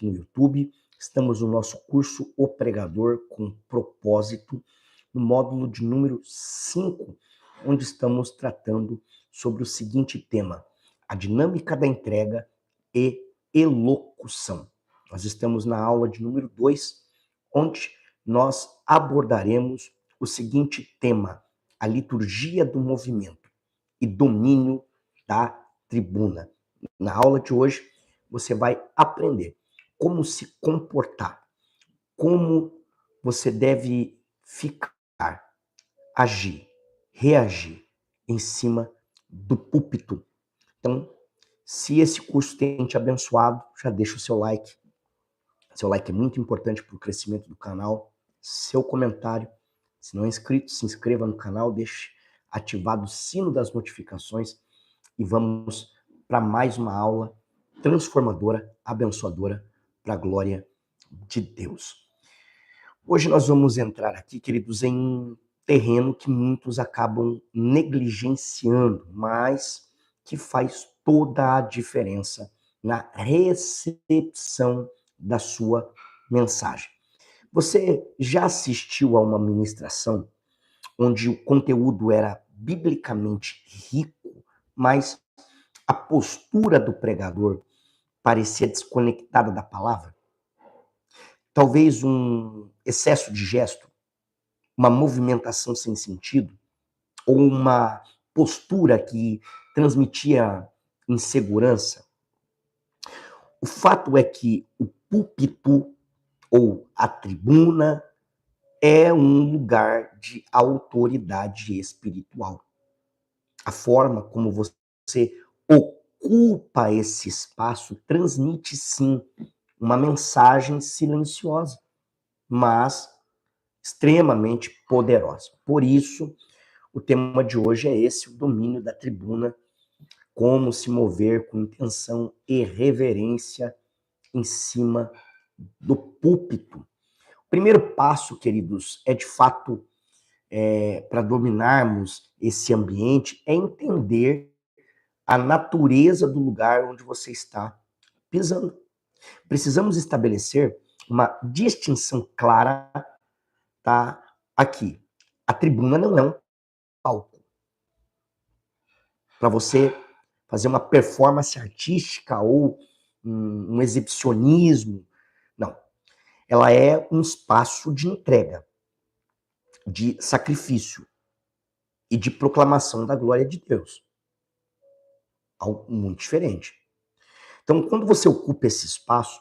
aqui no YouTube. Estamos no nosso curso O Pregador com Propósito, no módulo de número 5, onde estamos tratando sobre o seguinte tema: a dinâmica da entrega e elocução. Nós estamos na aula de número 2, onde nós abordaremos o seguinte tema: a liturgia do movimento e domínio da tribuna. Na aula de hoje, você vai aprender como se comportar, como você deve ficar, agir, reagir em cima do púlpito. Então, se esse curso tem te abençoado, já deixa o seu like. Seu like é muito importante para o crescimento do canal. Seu comentário. Se não é inscrito, se inscreva no canal, deixe ativado o sino das notificações e vamos para mais uma aula transformadora, abençoadora, para a glória de Deus. Hoje nós vamos entrar aqui, queridos, em um terreno que muitos acabam negligenciando, mas que faz toda a diferença na recepção da sua mensagem. Você já assistiu a uma ministração onde o conteúdo era biblicamente rico, mas a postura do pregador parecia desconectada da palavra? Talvez um excesso de gesto, uma movimentação sem sentido, ou uma postura que transmitia insegurança? O fato é que o púlpito ou a tribuna é um lugar de autoridade espiritual. A forma como você ocupa esse espaço transmite, sim, uma mensagem silenciosa, mas extremamente poderosa. Por isso, o tema de hoje é esse: o domínio da tribuna, como se mover com intenção e reverência em cima do púlpito. O primeiro passo, queridos, é de fato, para dominarmos esse ambiente, é entender a natureza do lugar onde você está pisando. Precisamos estabelecer uma distinção clara, tá? Aqui. A tribuna não é um palco para você fazer uma performance artística ou um exibicionismo. Não. Ela é um espaço de entrega, de sacrifício e de proclamação da glória de Deus. Algo muito diferente. Então, quando você ocupa esse espaço,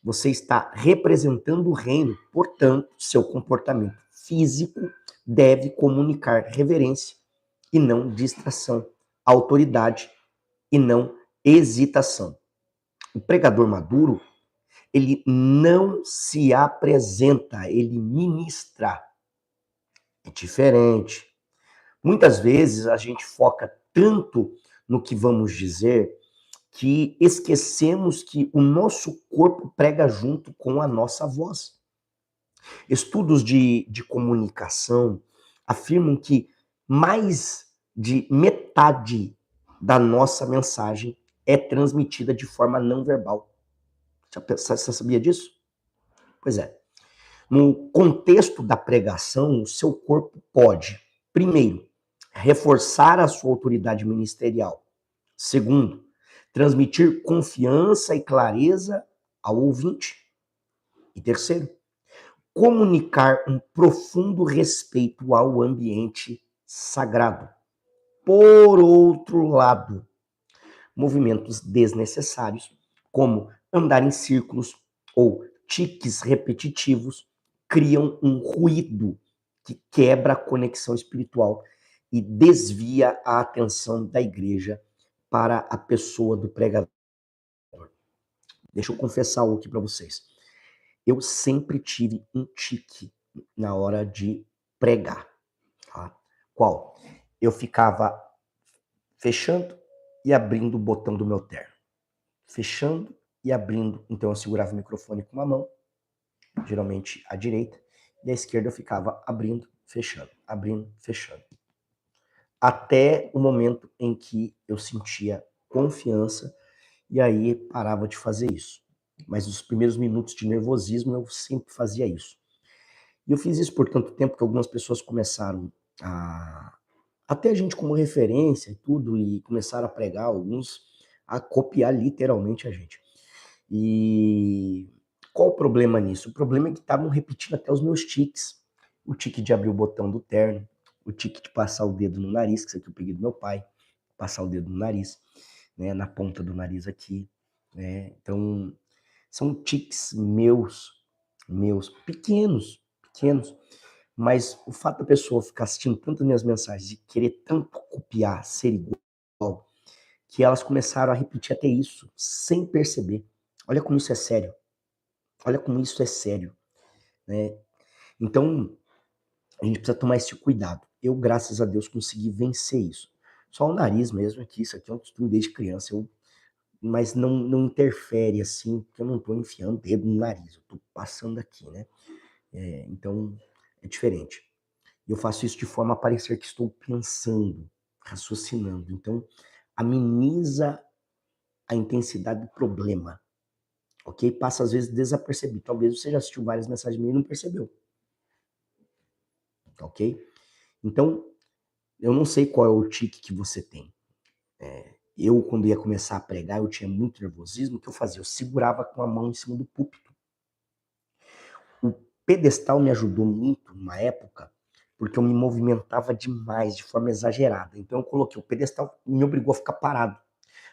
você está representando o reino, portanto, seu comportamento físico deve comunicar reverência e não distração, autoridade e não hesitação. O pregador maduro, ele não se apresenta, ele ministra. É diferente. Muitas vezes a gente foca tanto no que vamos dizer que esquecemos que o nosso corpo prega junto com a nossa voz. Estudos de comunicação afirmam que mais de metade da nossa mensagem é transmitida de forma não verbal. Você sabia disso? Pois é. No contexto da pregação, o seu corpo pode, primeiro, reforçar a sua autoridade ministerial. Segundo, transmitir confiança e clareza ao ouvinte. E terceiro, comunicar um profundo respeito ao ambiente sagrado. Por outro lado, movimentos desnecessários, como andar em círculos ou tiques repetitivos, criam um ruído que quebra a conexão espiritual e desvia a atenção da igreja para a pessoa do pregador. Deixa eu confessar algo aqui para vocês. Eu sempre tive um tique na hora de pregar. Tá? Qual? Eu ficava fechando e abrindo o botão do meu terno. Fechando e abrindo. Então eu segurava o microfone com uma mão, geralmente à direita, e à esquerda eu ficava abrindo, fechando, abrindo, fechando. Até o momento em que eu sentia confiança e aí parava de fazer isso. Mas nos primeiros minutos de nervosismo eu sempre fazia isso. E eu fiz isso por tanto tempo que algumas pessoas começaram a ter a gente como referência e tudo, e começaram a pregar, alguns a copiar literalmente a gente. E qual o problema nisso? O problema é que estavam repetindo até os meus tiques. O tique de abrir o botão do terno, o tique de passar o dedo no nariz, que isso aqui eu peguei do meu pai, passar o dedo no nariz, né, na ponta do nariz aqui, né? Então, são tiques meus, pequenos, mas o fato da pessoa ficar assistindo tantas minhas mensagens e querer tanto copiar, ser igual, que elas começaram a repetir até isso, sem perceber. Olha como isso é sério. Olha como isso é sério, né? Então, a gente precisa tomar esse cuidado. Eu, graças a Deus, consegui vencer isso. Só o nariz mesmo aqui, isso aqui é um costume desde criança, mas não interfere assim, porque eu não estou enfiando o dedo no nariz, eu estou passando aqui, né? Então, é diferente. Eu faço isso de forma a parecer que estou pensando, raciocinando. Então, ameniza a intensidade do problema, ok? Passa às vezes desapercebido. Talvez você já assistiu várias mensagens minhas e não percebeu, ok? Então, eu não sei qual é o tique que você tem. Eu, quando ia começar a pregar, eu tinha muito nervosismo. O que eu fazia? Eu segurava com a mão em cima do púlpito. O pedestal me ajudou muito numa época, porque eu me movimentava demais, de forma exagerada. Então eu coloquei o pedestal e me obrigou a ficar parado.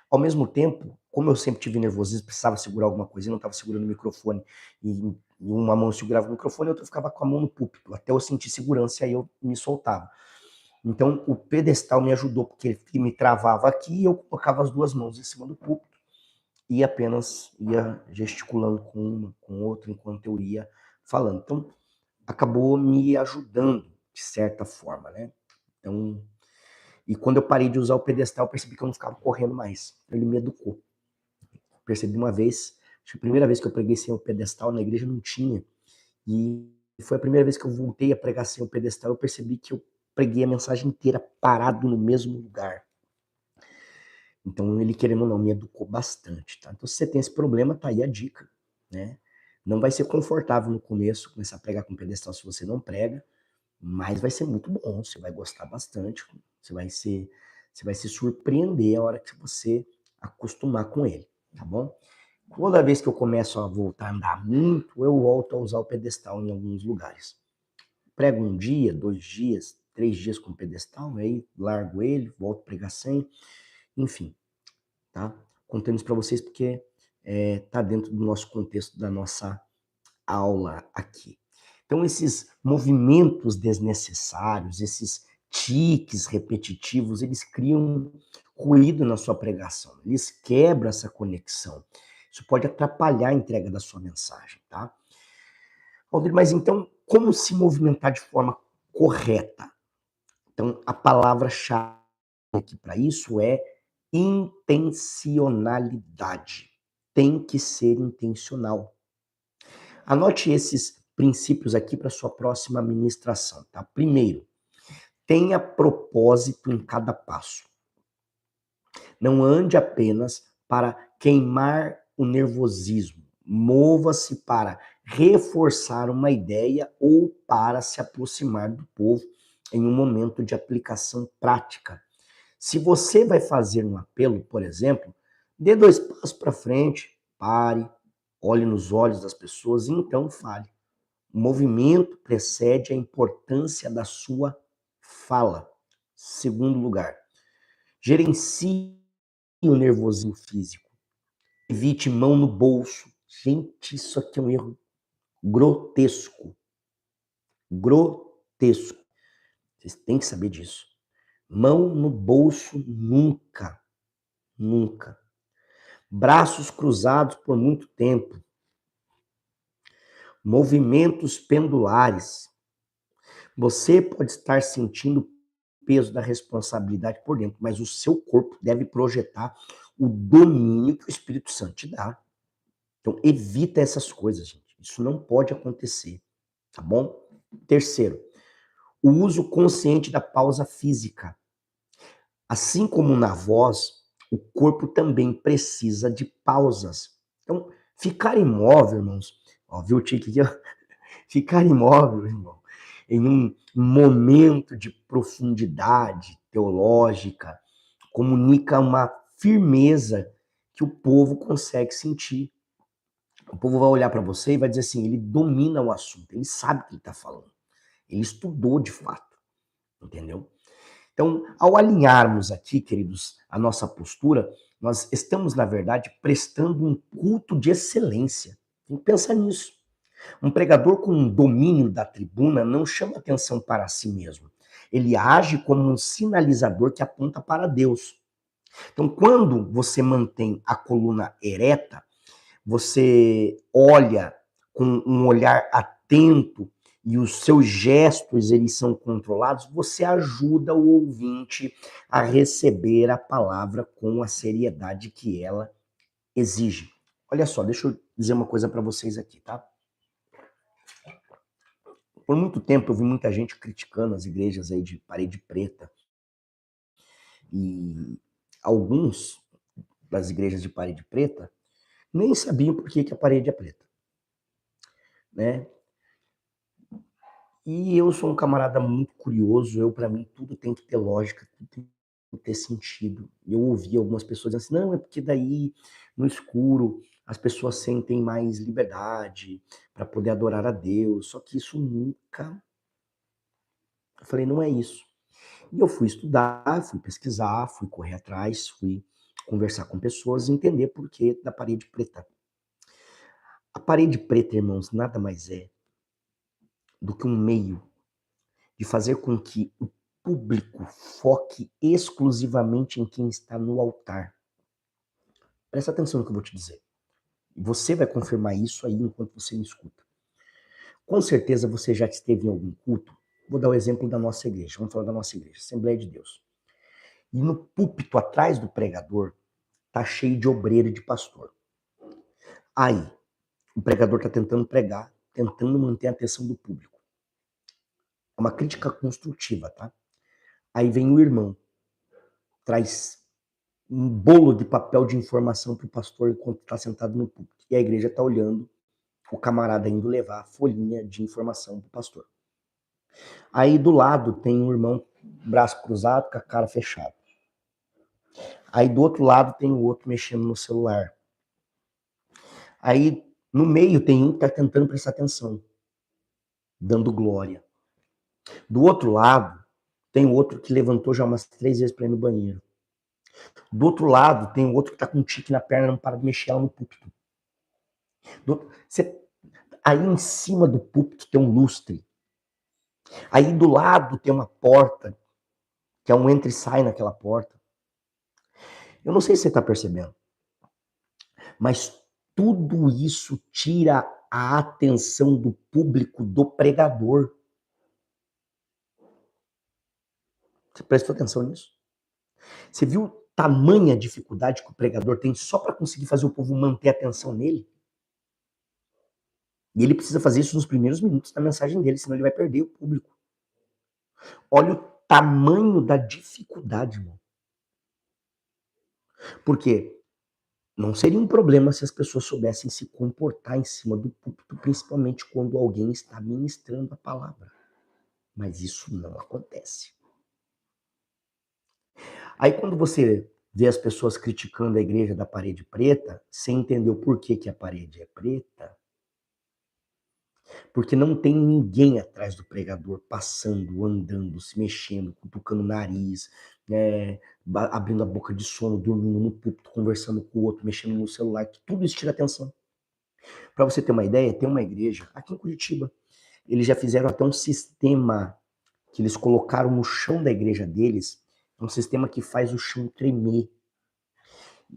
Ao mesmo tempo, como eu sempre tive nervosismo, precisava segurar alguma coisa e não estava segurando o microfone, e uma mão segurava o microfone e a outra ficava com a mão no púlpito, até eu sentir segurança e aí eu me soltava. Então o pedestal me ajudou, porque ele me travava aqui e eu colocava as duas mãos em cima do púlpito e apenas ia gesticulando com uma, com outra, enquanto eu ia falando. Então, acabou me ajudando, de certa forma, né? Então, e quando eu parei de usar o pedestal, eu percebi que eu não ficava correndo mais. Ele me educou. Percebi uma vez, acho que a primeira vez que eu preguei sem o pedestal, na igreja não tinha, e foi a primeira vez que eu voltei a pregar sem o pedestal, eu percebi que eu preguei a mensagem inteira parado no mesmo lugar. Então, ele, querendo ou não, me educou bastante, tá? Então, se você tem esse problema, tá aí a dica, né? Não vai ser confortável no começo começar a pregar com pedestal se você não prega, mas vai ser muito bom, você vai gostar bastante, você vai se surpreender a hora que você acostumar com ele, tá bom? Toda vez que eu começo a voltar a andar muito, eu volto a usar o pedestal em alguns lugares. Prego um dia, 2 dias, 3 dias com o pedestal, aí largo ele, volto a pregar sem, enfim, tá? Contando isso para vocês porque tá dentro do nosso contexto da nossa aula aqui. Então, esses movimentos desnecessários, esses tiques repetitivos, eles criam ruído na sua pregação, eles quebram essa conexão. Isso pode atrapalhar a entrega da sua mensagem, tá? Aldir, mas então, como se movimentar de forma correta? Então, a palavra-chave aqui para isso é intencionalidade. Tem que ser intencional. Anote esses princípios aqui para sua próxima ministração, tá? Primeiro, tenha propósito em cada passo. Não ande apenas para queimar o nervosismo. Mova-se para reforçar uma ideia ou para se aproximar do povo em um momento de aplicação prática. Se você vai fazer um apelo, por exemplo, dê 2 passos para frente, pare, olhe nos olhos das pessoas e então fale. O movimento precede a importância da sua fala. Segundo lugar, gerencie o nervosismo físico. Evite mão no bolso. Gente, isso aqui é um erro grotesco. Grotesco. Vocês têm que saber disso. Mão no bolso nunca. Nunca. Braços cruzados por muito tempo. Movimentos pendulares. Você pode estar sentindo o peso da responsabilidade por dentro, mas o seu corpo deve projetar o domínio que o Espírito Santo te dá. Então, evita essas coisas, gente. Isso não pode acontecer, tá bom? Terceiro, o uso consciente da pausa física. Assim como na voz, o corpo também precisa de pausas. Então, Ficar imóvel, irmãos, ó, viu o tique aqui, ó? Ficar imóvel, irmão, em um momento de profundidade teológica, comunica uma firmeza que o povo consegue sentir. O povo vai olhar para você e vai dizer assim, ele domina o assunto, ele sabe o que ele está falando, ele estudou de fato, entendeu? Então, ao alinharmos aqui, queridos, a nossa postura, nós estamos, na verdade, prestando um culto de excelência. Tem que pensar nisso. Um pregador com um domínio da tribuna não chama atenção para si mesmo. Ele age como um sinalizador que aponta para Deus. Então, quando você mantém a coluna ereta, você olha com um olhar atento e os seus gestos eles são controlados, você ajuda o ouvinte a receber a palavra com a seriedade que ela exige. Olha só, deixa eu dizer uma coisa para vocês aqui, tá? Por muito tempo eu vi muita gente criticando as igrejas aí de parede preta e alguns das igrejas de parede preta nem sabiam por que a parede é preta, né? E eu sou um camarada muito curioso, para mim tudo tem que ter lógica, tudo tem que ter sentido. Eu ouvi algumas pessoas dizendo assim, não, é porque daí no escuro as pessoas sentem mais liberdade para poder adorar a Deus. Só que isso nunca. Eu falei, não é isso. E eu fui estudar, fui pesquisar, fui correr atrás, fui conversar com pessoas e entender por que da parede preta. A parede preta, irmãos, nada mais é do que um meio de fazer com que o público foque exclusivamente em quem está no altar. Presta atenção no que eu vou te dizer. Você vai confirmar isso aí enquanto você me escuta. Com certeza você já esteve em algum culto. Vou dar o exemplo da nossa igreja. Vamos falar da nossa igreja, Assembleia de Deus. E no púlpito atrás do pregador tá cheio de obreiro e de pastor. Aí, o pregador está tentando pregar, tentando manter a atenção do público. É uma crítica construtiva, tá? Aí vem o irmão, traz um bolo de papel de informação para o pastor enquanto está sentado no púlpito. E a igreja está olhando o camarada indo levar a folhinha de informação para o pastor. Aí do lado tem um irmão, braço cruzado, com a cara fechada. Aí do outro lado tem o outro mexendo no celular. Aí no meio tem um que está tentando prestar atenção, dando glória. Do outro lado tem o outro que levantou já umas 3 vezes para ir no banheiro. Do outro lado tem o outro que está com um tique na perna e não para de mexer ela no púlpito. Aí em cima do púlpito tem um lustre. Aí do lado tem uma porta, que é um entra e sai naquela porta. Eu não sei se você está percebendo, mas tudo isso tira a atenção do público do pregador. Você prestou atenção nisso? Você viu tamanha dificuldade que o pregador tem só para conseguir fazer o povo manter a atenção nele? E ele precisa fazer isso nos primeiros minutos da mensagem dele, senão ele vai perder o público. Olha o tamanho da dificuldade, irmão. Por quê? Não seria um problema se as pessoas soubessem se comportar em cima do púlpito, principalmente quando alguém está ministrando a palavra. Mas isso não acontece. Aí quando você vê as pessoas criticando a igreja da parede preta, sem entender o porquê que a parede é preta, porque não tem ninguém atrás do pregador passando, andando, se mexendo, cutucando o nariz, né, abrindo a boca de sono, dormindo no púlpito, conversando com o outro, mexendo no celular, que tudo isso tira atenção. Para você ter uma ideia, tem uma igreja aqui em Curitiba. Eles já fizeram até um sistema que eles colocaram no chão da igreja deles, um sistema que faz o chão tremer.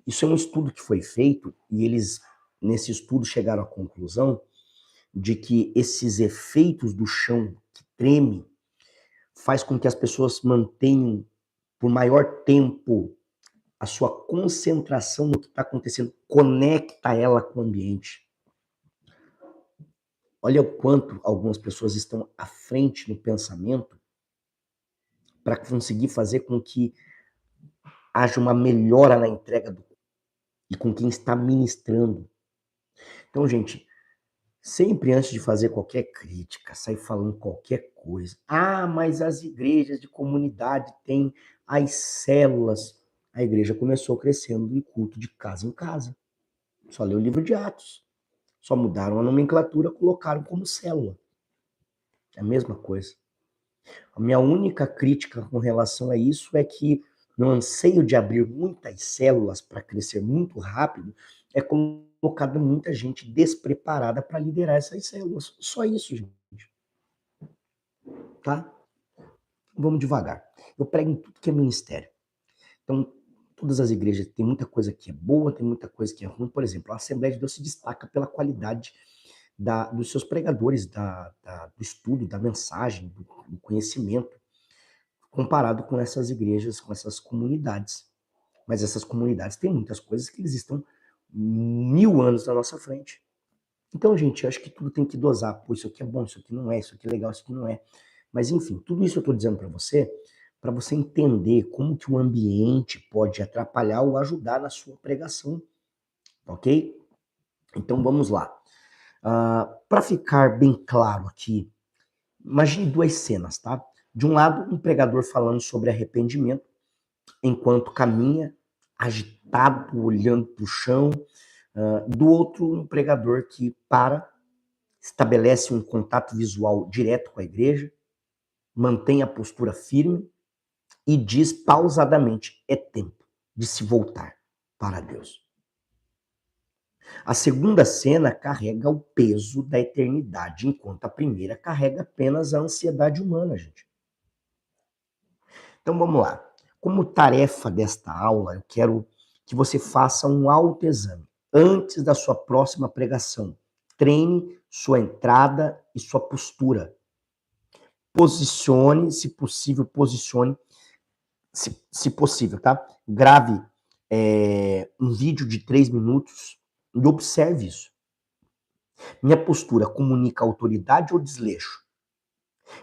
Isso é um estudo que foi feito e eles, nesse estudo, chegaram à conclusão de que esses efeitos do chão que treme faz com que as pessoas mantenham por maior tempo a sua concentração no que está acontecendo, conecta ela com o ambiente. Olha o quanto algumas pessoas estão à frente no pensamento para conseguir fazer com que haja uma melhora na entrega e com quem está ministrando. Então, gente, sempre antes de fazer qualquer crítica, sair falando qualquer coisa. Ah, mas as igrejas de comunidade têm as células. A igreja começou crescendo em culto de casa em casa. Só lê o livro de Atos. Só mudaram a nomenclatura, colocaram como célula. É a mesma coisa. A minha única crítica com relação a isso é que, no anseio de abrir muitas células para crescer muito rápido, é colocada muita gente despreparada para liderar essas células. Só isso, gente. Tá? Vamos devagar. Eu prego em tudo que é ministério. Então, todas as igrejas tem muita coisa que é boa, tem muita coisa que é ruim. Por exemplo, a Assembleia de Deus se destaca pela qualidade dos seus pregadores, do estudo, da mensagem, do conhecimento, comparado com essas igrejas, com essas comunidades. Mas essas comunidades têm muitas coisas que eles estão 1000 anos na nossa frente. Então, gente, eu acho que tudo tem que dosar. Pô, isso aqui é bom, isso aqui não é, isso aqui é legal, isso aqui não é. Mas, enfim, tudo isso eu estou dizendo para você entender como que o ambiente pode atrapalhar ou ajudar na sua pregação, ok? Então, vamos lá. Para ficar bem claro aqui, imagine duas cenas, tá? De um lado, um pregador falando sobre arrependimento, enquanto caminha, agitado, olhando para o chão. Do outro, um pregador que estabelece um contato visual direto com a igreja, mantém a postura firme e diz pausadamente: é tempo de se voltar para Deus. A segunda cena carrega o peso da eternidade, enquanto a primeira carrega apenas a ansiedade humana, gente. Então vamos lá. Como tarefa desta aula, eu quero que você faça um autoexame antes da sua próxima pregação. Treine sua entrada e sua postura. Posicione, se possível, se possível, tá? Grave um vídeo de 3 minutos e observe isso. Minha postura comunica autoridade ou desleixo?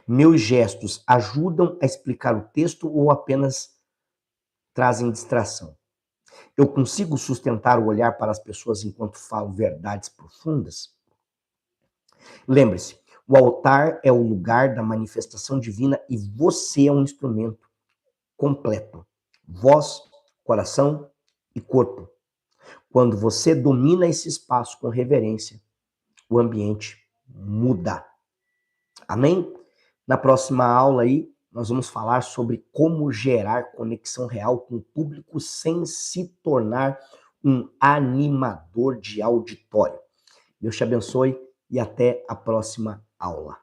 Meus gestos ajudam a explicar o texto ou apenas trazem distração? Eu consigo sustentar o olhar para as pessoas enquanto falo verdades profundas? Lembre-se, o altar é o lugar da manifestação divina e você é um instrumento completo. Voz, coração e corpo. Quando você domina esse espaço com reverência, o ambiente muda. Amém? Na próxima aula aí, nós vamos falar sobre como gerar conexão real com o público sem se tornar um animador de auditório. Deus te abençoe e até a próxima aula.